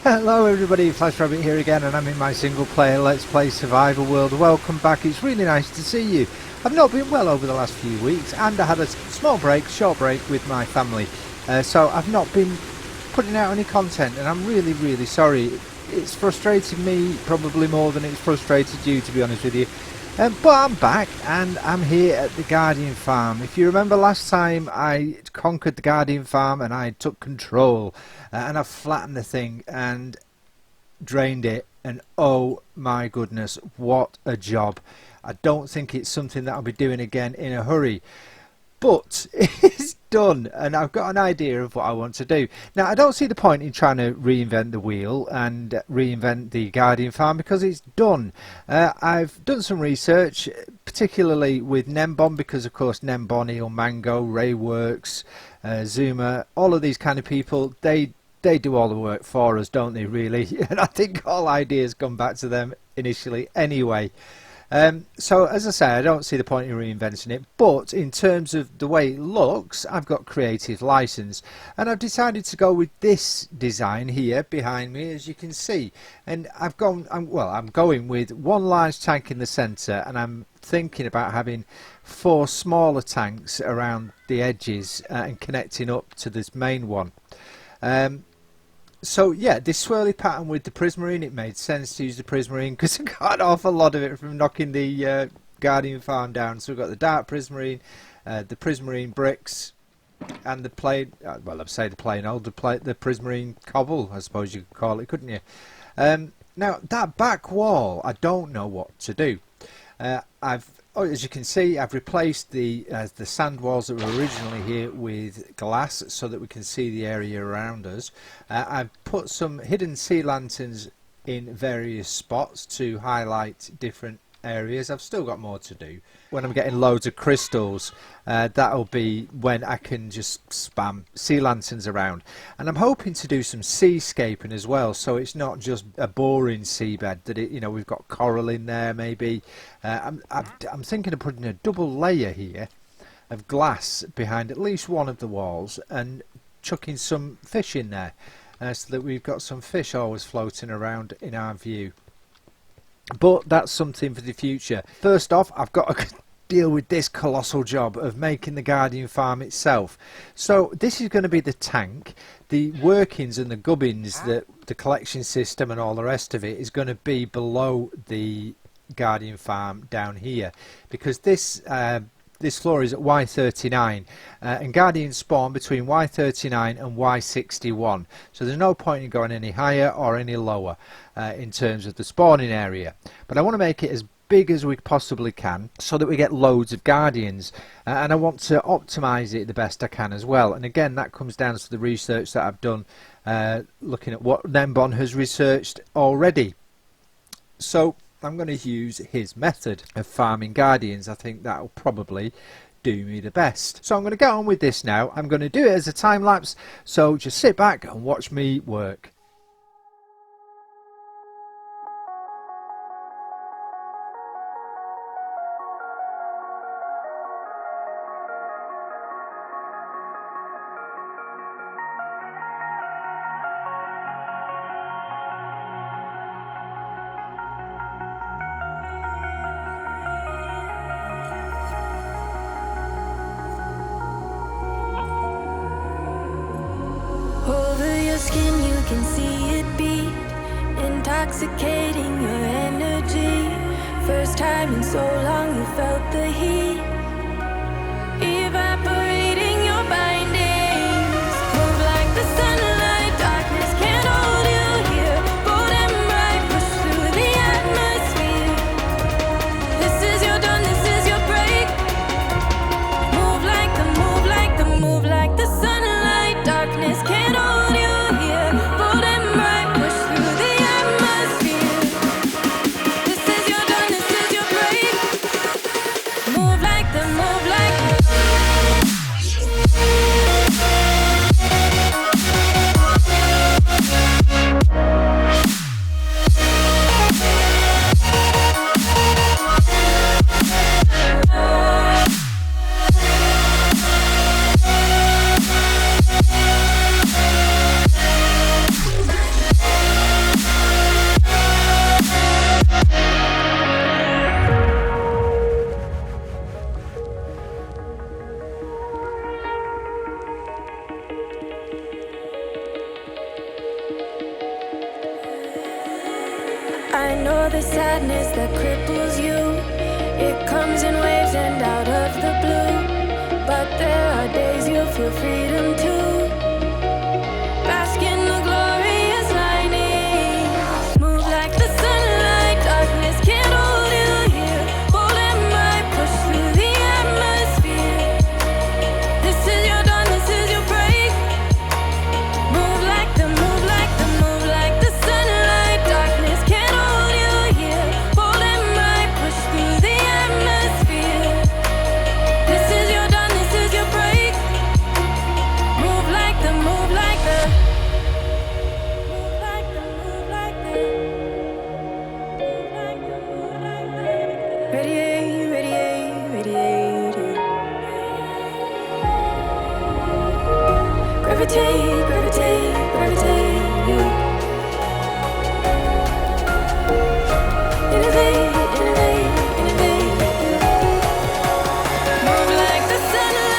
Hello everybody, FlashrabbitP here again, and I'm in my single player Let's Play Survival World. Welcome back, it's really nice to see you. I've not been well over the last few weeks, and I had a short break with my family, so I've not been putting out any content, and I'm really sorry. It's frustrated me probably more than it's frustrated you, to be honest with you. But I'm back, and I'm here at the Guardian Farm. If you remember last time, I conquered the Guardian Farm and I took control, and I flattened the thing and drained it, and oh my goodness, what a job. I don't think it's something that I'll be doing again in a hurry, but it's done, and I've got an idea of what I want to do. Now, I don't see the point in trying to reinvent the wheel and reinvent the Guardian Farm because it's done. I've done some research, particularly with Nembon, because of course Nembon, Il Mango, Rayworks, Zuma, all of these kind of people, they do all the work for us, don't they, really? And I think all ideas come back to them initially anyway. So as I say, I don't see the point in reinventing it, but in terms of the way it looks, I've got creative license, and I've decided to go with this design here behind me, as you can see. And I'm going with one large tank in the centre, and I'm thinking about having 4 smaller tanks around the edges and connecting up to this main one. So yeah, this swirly pattern with the prismarine, it made sense to use the prismarine because I got an awful lot of it from knocking the Guardian Farm down. So we've got the dark prismarine, the prismarine bricks, and the plain, well, I'd say the plain old, the prismarine cobble, I suppose you could call it, couldn't you? Now that back wall, I don't know what to do. As you can see, I've replaced the sand walls that were originally here with glass so that we can see the area around us. I've put some hidden sea lanterns in various spots to highlight different areas. I've still got more to do. When I'm getting loads of crystals, that'll be when I can just spam sea lanterns around. And I'm hoping to do some seascaping as well, so it's not just a boring seabed, that it, you know, we've got coral in there maybe. I'm thinking of putting a double layer here of glass behind at least one of the walls and chucking some fish in there, so that we've got some fish always floating around in our view. But that's something for the future. First off, I've got to deal with this colossal job of making the Guardian Farm itself. So this is going to be the tank. The workings and the gubbins, the collection system and all the rest of it is going to be below the Guardian Farm down here, because this floor is at Y39 and Guardians spawn between Y39 and Y61, so there's no point in going any higher or any lower in terms of the spawning area. But I want to make it as big as we possibly can so that we get loads of Guardians, and I want to optimize it the best I can as well. And again, that comes down to the research that I've done, looking at what Nembon has researched already. So I'm going to use his method of farming Guardians. I think that will probably do me the best. So I'm going to get on with this now. I'm going to do it as a time lapse, so just sit back and watch me work. Skin, you can see it beat, intoxicating your energy. First time in so long you felt the heat, evaporating your bindings. Move like the sunlight, darkness can't hold you here. Bold and bright, push through the atmosphere. This is your dawn, this is your break. Move like the sunlight, darkness can't hold you. Move for the sadness that cripples you. It comes in waves and out of the blue. But there are days you feel freedom too. Bask in the glorious lightning. Move like the sunlight. Darkness can't hold you here. Bold and bright, push through the atmosphere. This is your dawn, this is your break. Move like the, move like the, move like the sunlight. Darkness can't hold you here. Bold and bright, push through the atmosphere. This is your dawn, this is your break. Move like the, move like the, move like the, move like the, move like the, move like the. Radiate, radiate, radiate. Gravitate, gravitate, gravitate. Innovate, innovate, innovate. Move like the sunlight.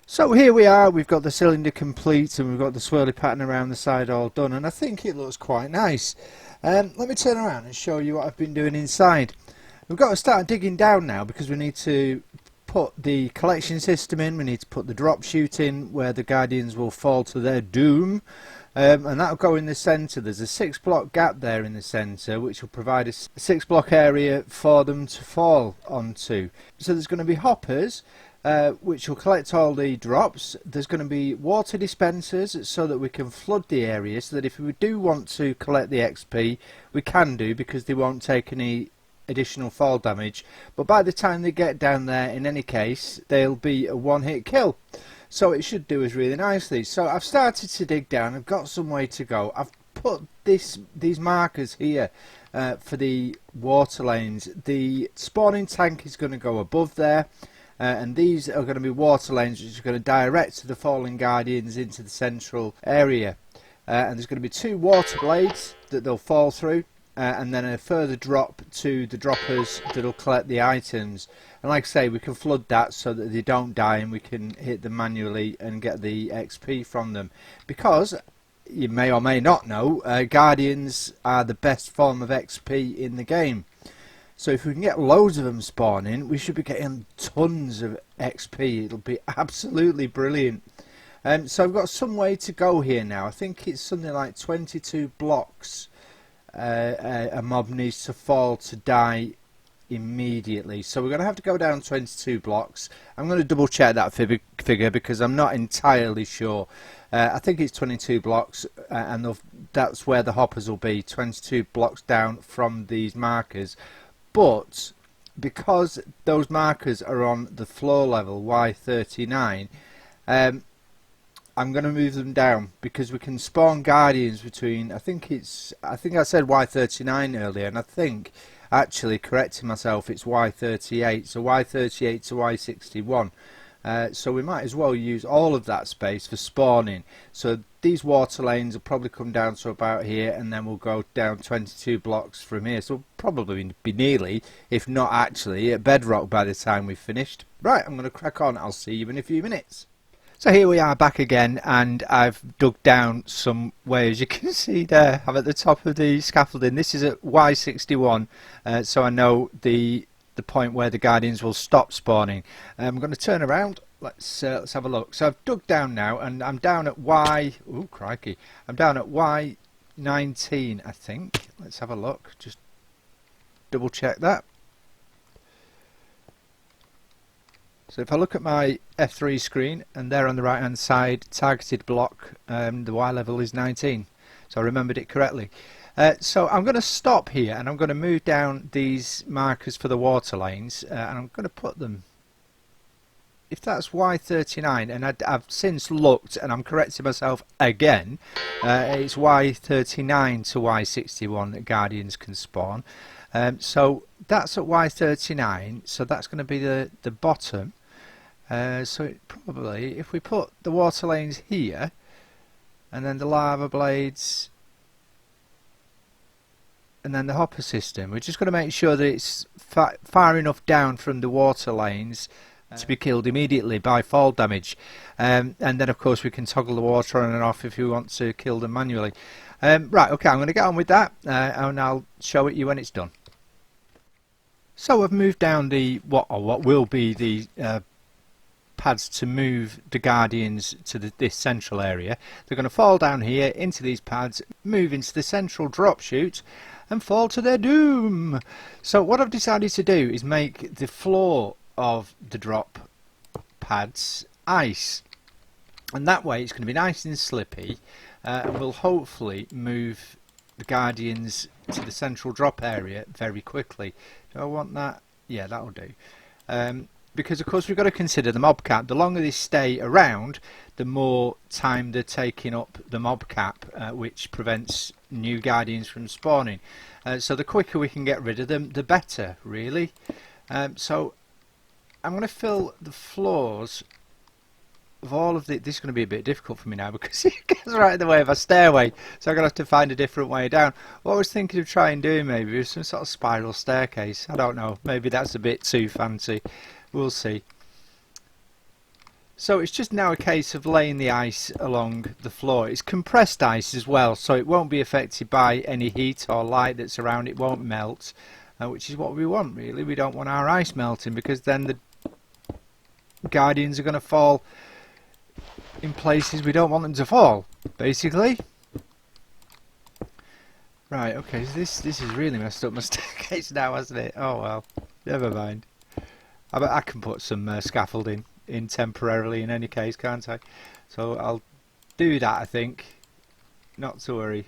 So here we are, we've got the cylinder complete and we've got the swirly pattern around the side all done, and I think it looks quite nice. Let me turn around and show you what I've been doing inside. We've got to start digging down now because we need to put the collection system in, we need to put the drop chute in where the Guardians will fall to their doom, and that'll go in the centre. There's a 6-block gap there in the centre which will provide a 6-block area for them to fall onto. So there's going to be hoppers which will collect all the drops. There's going to be water dispensers so that we can flood the area, so that if we do want to collect the XP we can do, because they won't take any additional fall damage. But by the time they get down there, in any case, they'll be a one-hit kill, so it should do us really nicely. So I've started to dig down, I've got some way to go. I've put these markers here for the water lanes. The spawning tank is going to go above there. And these are going to be water lanes which are going to direct the fallen Guardians into the central area. And there's going to be 2 water blades that they'll fall through, and then a further drop to the droppers that will collect the items. And like I say, we can flood that so that they don't die and we can hit them manually and get the XP from them. Because, you may or may not know, Guardians are the best form of XP in the game. So if we can get loads of them spawning, we should be getting tons of XP. It'll be absolutely brilliant. So I've got some way to go here now. I think it's something like 22 blocks a mob needs to fall to die immediately. So we're going to have to go down 22 blocks. I'm going to double check that figure because I'm not entirely sure. I think it's 22 blocks, and that's where the hoppers will be, 22 blocks down from these markers. But because those markers are on the floor level Y39, I'm going to move them down because we can spawn Guardians between, I think I said Y39 earlier, and I think, actually correcting myself, it's Y38, so Y38 to Y61. So we might as well use all of that space for spawning. So these water lanes will probably come down to about here, and then we'll go down 22 blocks from here. So we'll probably be nearly, if not actually, at bedrock by the time we've finished. Right, I'm going to crack on. I'll see you in a few minutes. So here we are back again, and I've dug down some way, as you can see there. I'm at the top of the scaffolding. This is at Y61, so I know the point where the Guardians will stop spawning. I'm going to turn around. Let's have a look. So I've dug down now, and I'm down at ooh, crikey. I'm down at Y19, I think. Let's have a look. Just double check that. So if I look at my F3 screen, and there on the right hand side, targeted block, the Y level is 19. So I remembered it correctly. So I'm going to stop here, and I'm going to move down these markers for the water lanes, and I'm going to put them if that's Y39, and I've since looked and I'm correcting myself again, it's Y39 to Y61 that Guardians can spawn. So that's at Y39, so that's going to be the bottom. So it probably, if we put the water lanes here, and then the lava blades, and then the hopper system, we're just going to make sure that it's far enough down from the water lanes to be killed immediately by fall damage. And then of course we can toggle the water on and off if we want to kill them manually. Right, okay, I'm going to get on with that, and I'll show it you when it's done. So I've moved down the what will be the pads to move the Guardians to this central area. They're going to fall down here into these pads, move into the central drop chute and fall to their doom. So what I've decided to do is make the floor of the drop pads ice, and that way it's going to be nice and slippy, and will hopefully move the Guardians to the central drop area very quickly. Do I want that? Yeah, that'll do. Because of course we've got to consider the mob cap. The longer they stay around, the more time they're taking up the mob cap, which prevents new Guardians from spawning. So the quicker we can get rid of them, the better, really. So I'm going to fill the floors of all of this is going to be a bit difficult for me now because it gets right in the way of a stairway, so I'm going to have to find a different way down. What I was thinking of trying doing maybe was some sort of spiral staircase. I don't know, maybe that's a bit too fancy. We'll see. So it's just now a case of laying the ice along the floor. It's compressed ice as well, so it won't be affected by any heat or light that's around. It won't melt, which is what we want really. We don't want our ice melting, because then the Guardians are going to fall in places we don't want them to fall, basically. Right, okay, so this has really messed up my staircase now, hasn't it? Oh well, never mind. I can put some scaffolding in temporarily in any case, can't I? So I'll do that, I think. Not to worry.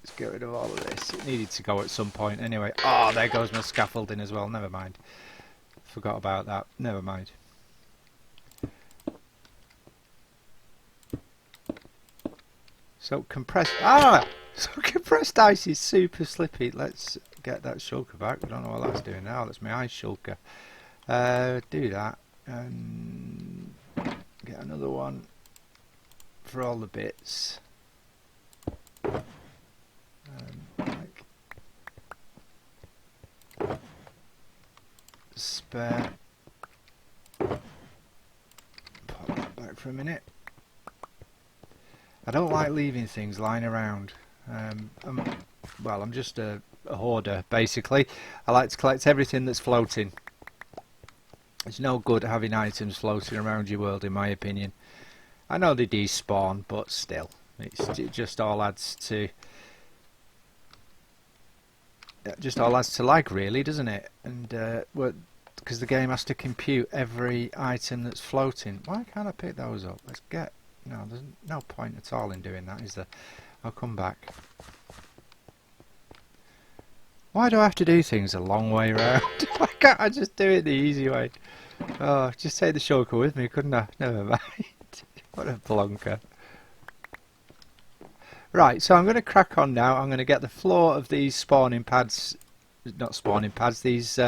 Let's get rid of all of this. It needed to go at some point anyway. Oh, there goes my scaffolding as well. Never mind. Forgot about that. Never mind. So compressed ice is super slippy. Let's get that shulker back. I don't know what that's doing now. That's my ice shulker. Do that and get another one for all the bits. Spare. Put that back for a minute. I don't like leaving things lying around. I'm just a hoarder, basically. I like to collect everything that's floating. It's no good having items floating around your world, in my opinion. I know they despawn, but still, it just all adds to lag, really, doesn't it? And because the game has to compute every item that's floating. Why can't I pick those up? No, there's no point at all in doing that, is there? I'll come back. Why do I have to do things a long way round? Why can't I just do it the easy way? Oh, just take the shulker with me, couldn't I? Never mind. What a plonker. Right, so I'm going to crack on now. I'm going to get the floor of these spawning pads, not spawning pads, these,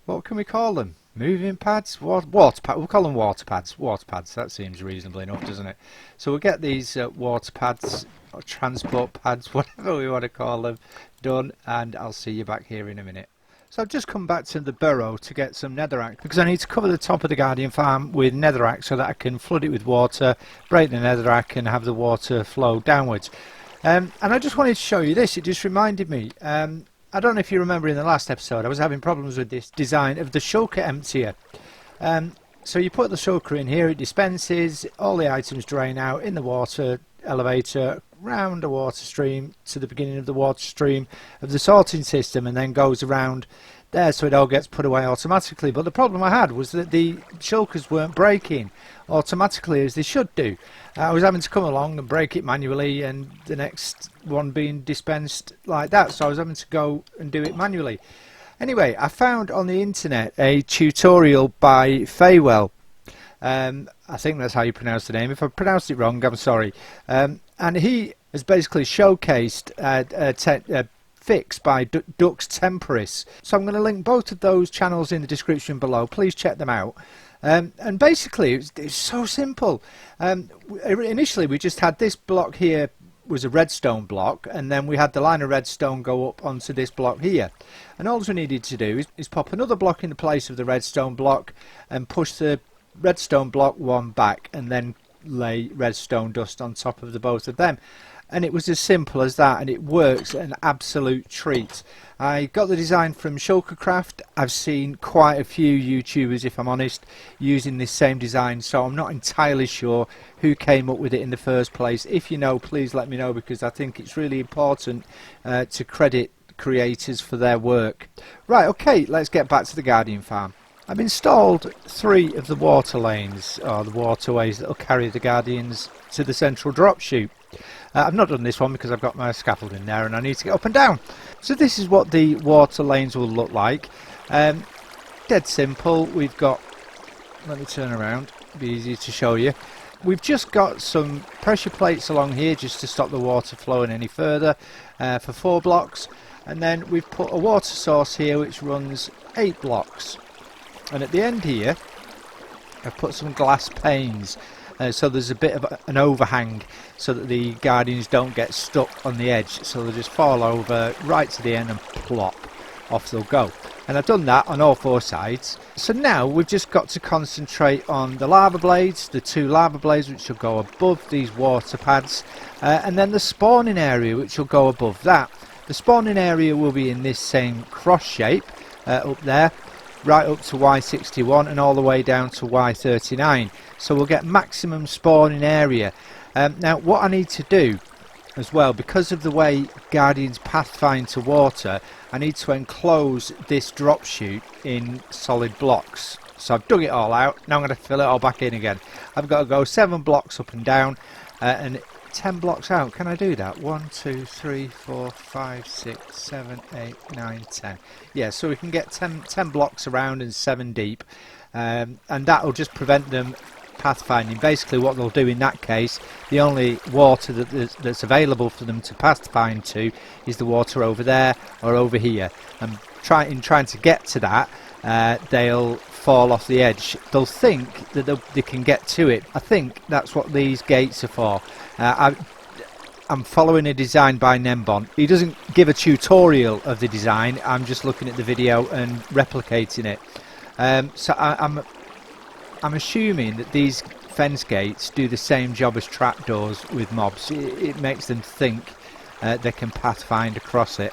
what can we call them? Moving pads? Water pads. We'll call them water pads. Water pads, that seems reasonable enough, doesn't it? So we'll get these water pads, or transport pads, whatever we want to call them, done, and I'll see you back here in a minute. So I've just come back to the burrow to get some netherrack, because I need to cover the top of the Guardian farm with netherrack so that I can flood it with water, break the netherrack and have the water flow downwards. And I just wanted to show you this. It just reminded me. I don't know if you remember in the last episode I was having problems with this design of the shulker emptier. So you put the shulker in here, it dispenses, all the items drain out in the water elevator, round a water stream to the beginning of the water stream of the sorting system, and then goes around there so it all gets put away automatically. But the problem I had was that the shulkers weren't breaking automatically as they should do. I was having to come along and break it manually, and the next one being dispensed like that, so I was having to go and do it manually. Anyway, I found on the internet a tutorial by Faywell I think that's how you pronounce the name. If I pronounced it wrong, I'm sorry. And he has basically showcased a fix by Dux Temporis. So I'm going to link both of those channels in the description below. Please check them out. And basically it's so simple. Initially we just had this block here was a redstone block, and then we had the line of redstone go up onto this block here, and all we needed to do is pop another block in the place of the redstone block and push the redstone block one back, and then lay redstone dust on top of the both of them. And it was as simple as that, and it works an absolute treat. I got the design from CAVECRAFT. I've seen quite a few YouTubers, if I'm honest, using this same design, so I'm not entirely sure who came up with it in the first place. If you know, please let me know, because I think it's really important to credit creators for their work. Right, okay, let's get back to the Guardian farm. I've installed 3 of the water lanes, or the waterways that will carry the Guardians to the central drop chute. I've not done this one because I've got my scaffold in there and I need to get up and down. So this is what the water lanes will look like. Dead simple. We've got, let me turn around, be easy to show you. We've just got some pressure plates along here just to stop the water flowing any further for 4 blocks. And then we've put a water source here which runs 8 blocks. And at the end here I've put some glass panes. So there's a bit of an overhang so that the Guardians don't get stuck on the edge, so they'll just fall over right to the end and plop, off they'll go. And I've done that on all 4 sides. So now we've just got to concentrate on the lava blades, the 2 lava blades which will go above these water pads, and then the spawning area which will go above that. The spawning area will be in this same cross shape up there, right up to Y61 and all the way down to Y39. So we'll get maximum spawning area. Now what I need to do as well, because of the way Guardians pathfind to water, I need to enclose this drop chute in solid blocks. So I've dug it all out, now I'm going to fill it all back in again. I've got to go 7 blocks up and down and 10 blocks out. Can I do that? 1, 2, 3, 4, 5, 6, 7, 8, 9, 10. Yeah, so we can get 10 blocks around and 7 deep, and that will just prevent them pathfinding. Basically what they'll do in that case, the only water that's available for them to pathfind to is the water over there or over here, and trying to get to that, they'll fall off the edge. They'll think that they can get to it. I think that's what these gates are for. I'm following a design by Nembon. He doesn't give a tutorial of the design, I'm just looking at the video and replicating it. So I'm assuming that these fence gates do the same job as trapdoors with mobs. It makes them think they can pathfind across it.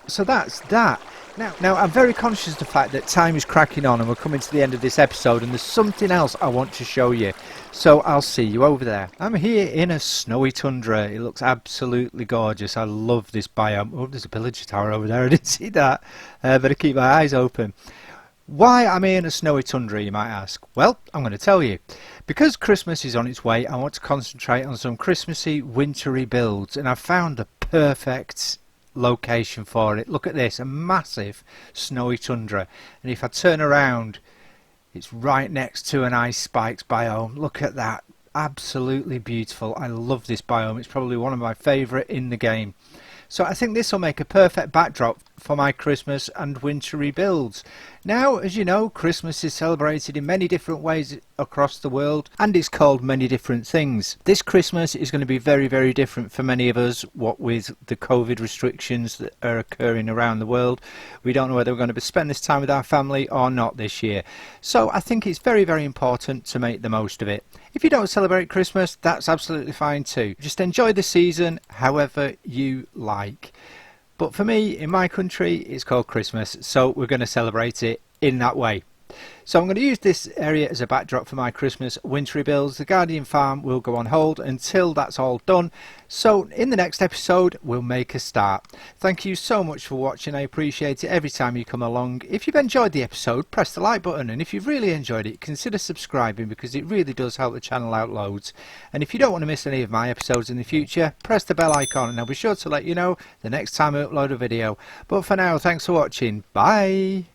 So that's that. Now I'm very conscious of the fact that time is cracking on and we're coming to the end of this episode, and there's something else I want to show you. So I'll see you over there. I'm here in a snowy tundra. It looks absolutely gorgeous. I love this biome. Oh, there's a villager tower over there. I didn't see that. Better keep my eyes open. Why am I in a snowy tundra, you might ask? Well, I'm going to tell you. Because Christmas is on its way, I want to concentrate on some Christmassy, wintry builds, and I've found the perfect location for it. Look at this, a massive snowy tundra, and if I turn around, it's right next to an ice spikes biome. Look at that, absolutely beautiful. I love this biome. It's probably one of my favourite in the game. So I think this will make a perfect backdrop for my Christmas and wintry builds. Now, as you know, Christmas is celebrated in many different ways across the world, and it's called many different things. This Christmas is going to be very, very different for many of us, what with the COVID restrictions that are occurring around the world. We don't know whether we're going to spend this time with our family or not this year. So I think it's very, very important to make the most of it. If you don't celebrate Christmas, that's absolutely fine too. Just enjoy the season however you like. But for me, in my country, it's called Christmas, so we're going to celebrate it in that way. So I'm going to use this area as a backdrop for my Christmas wintry builds. The Guardian farm will go on hold until that's all done. So in the next episode, we'll make a start. Thank you so much for watching. I appreciate it every time you come along. If you've enjoyed the episode, press the like button. And if you've really enjoyed it, consider subscribing, because it really does help the channel out loads. And if you don't want to miss any of my episodes in the future, press the bell icon and I'll be sure to let you know the next time I upload a video. But for now, thanks for watching. Bye.